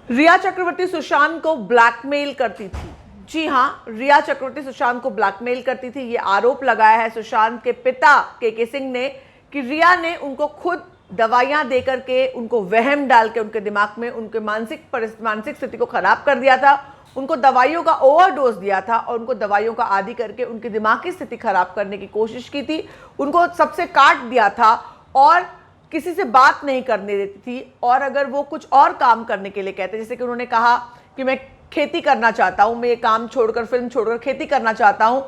रिया चक्रवर्ती सुशांत को ब्लैकमेल करती थी। जी हां, रिया चक्रवर्ती सुशांत को ब्लैकमेल करती थी। ये आरोप लगाया है सुशांत के पिता के सिंह ने कि रिया ने उनको खुद दवाइयां देकर के, उनको वहम डाल के उनके दिमाग में उनके मानसिक स्थिति को खराब कर दिया था, उनको दवाइयों का ओवरडोज दिया था और उनको दवाइयों का आदी करके उनकी दिमाग की स्थिति खराब करने की कोशिश की थी, उनको सबसे काट दिया था और किसी से बात नहीं करने देती थी। और अगर वो कुछ और काम करने के लिए कहते, जैसे कि उन्होंने कहा कि मैं खेती करना चाहता हूं, मैं ये काम छोड़कर, फिल्म छोड़कर खेती करना चाहता हूं,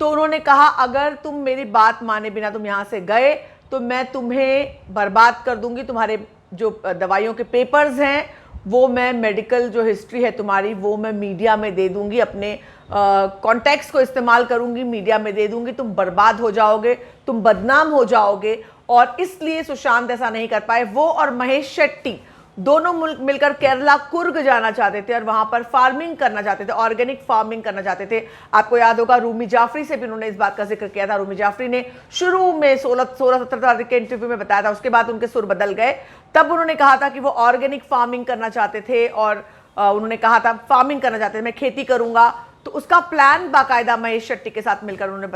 तो उन्होंने कहा अगर तुम मेरी बात माने बिना तुम यहां से गए तो मैं तुम्हें बर्बाद कर दूंगी, तुम्हारे जो दवाइयों के पेपर्स हैं वो मैं, मेडिकल जो हिस्ट्री है तुम्हारी वो मैं मीडिया में दे दूंगी, अपने कॉन्टेक्ट्स को इस्तेमाल करूंगी, मीडिया में दे दूंगी, तुम बर्बाद हो जाओगे, तुम बदनाम हो जाओगे। और इसलिए सुशांत ऐसा नहीं कर पाए। वो और महेश शेट्टी दोनों मिलकर केरला कुर्ग जाना चाहते थे और वहां पर फार्मिंग करना चाहते थे, ऑर्गेनिक फार्मिंग करना चाहते थे। आपको याद होगा रूमी जाफरी से भी उन्होंने इस बात का जिक्र किया था। रूमी जाफरी ने शुरू में 16-17 तारीख के इंटरव्यू में बताया था, उसके बाद उनके सुर बदल गए। तब उन्होंने कहा था कि वो ऑर्गेनिक फार्मिंग करना चाहते थे और उन्होंने कहा था फार्मिंग करना चाहते थे, मैं खेती करूंगा। तो उसका प्लान बाकायदा महेश शेट्टी के साथ मिलकर उन्होंने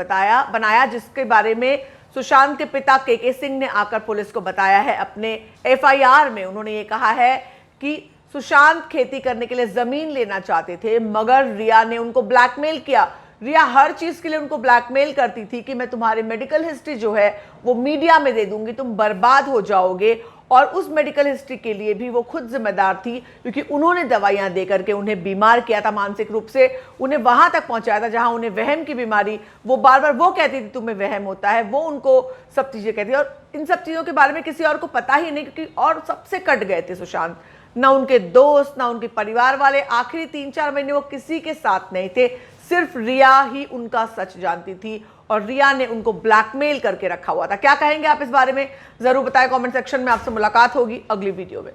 बनाया, जिसके बारे में सुशांत के पिता के सिंह ने आकर पुलिस को बताया है। अपने एफआईआर में उन्होंने ये कहा है कि सुशांत खेती करने के लिए जमीन लेना चाहते थे, मगर रिया ने उनको ब्लैकमेल किया। रिया हर चीज के लिए उनको ब्लैकमेल करती थी कि मैं तुम्हारी मेडिकल हिस्ट्री जो है वो मीडिया में दे दूंगी, तुम बर्बाद हो जाओगे। और उस मेडिकल हिस्ट्री के लिए भी वो खुद जिम्मेदार थी, क्योंकि उन्होंने दवाइयां देकर के उन्हें बीमार किया था, मानसिक रूप से उन्हें वहां तक पहुंचाया था जहां उन्हें वहम की बीमारी, वो बार बार वो कहती थी तुम्हें वहम होता है, वो उनको सब चीजें कहती थी। और इन सब चीजों के बारे में किसी और को पता ही नहीं, क्योंकि और सबसे कट गए थे सुशांत, ना उनके दोस्त, ना उनके परिवार वाले। आखिरी 3-4 महीने वो किसी के साथ नहीं थे, सिर्फ रिया ही उनका सच जानती थी और रिया ने उनको ब्लैकमेल करके रखा हुआ था। क्या कहेंगे आप इस बारे में, जरूर बताएं कमेंट सेक्शन में। आपसे मुलाकात होगी अगली वीडियो में।